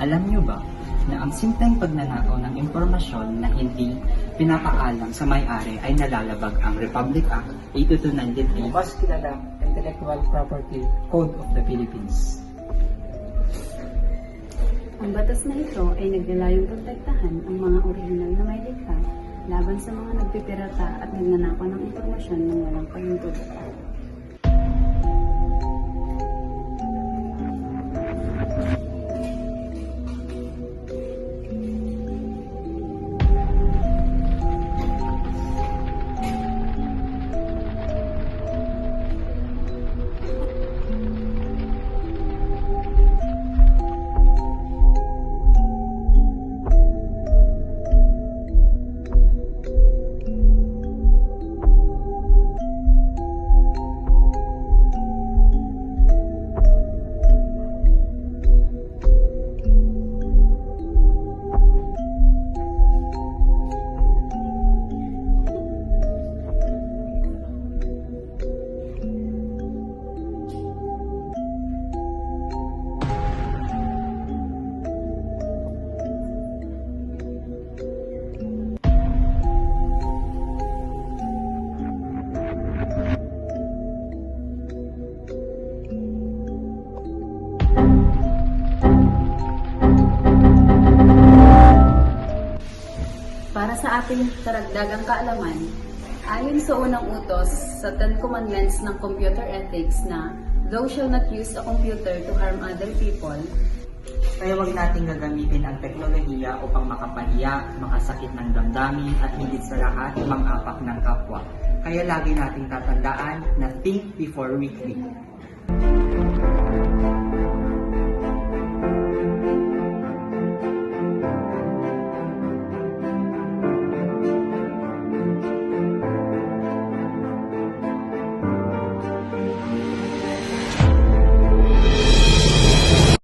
Alam niyo ba na ang simpleng pagnanakaw ng impormasyon na hindi pinapaalam sa may-ari ay nalalabag ang Republic Act 8293 o mas kilalang Intellectual Property Code of the Philippines. Ang batas na ito ay naglalayong protektahan ang mga orihinal na may likha laban sa mga nagpipirata at nagnanakaw ng impormasyon ng walang pahintulutan. Para sa ating karagdagang kaalaman, ayon sa unang utos sa 10 Commandments ng Computer Ethics na thou shall not use a computer to harm other people, Kaya huwag nating gagamitin ang teknolohiya upang makapahiya, makasakit ng damdamin at higit sa lahat, mang-apak ng kapwa. Kaya lagi nating tatandaan na think before we click.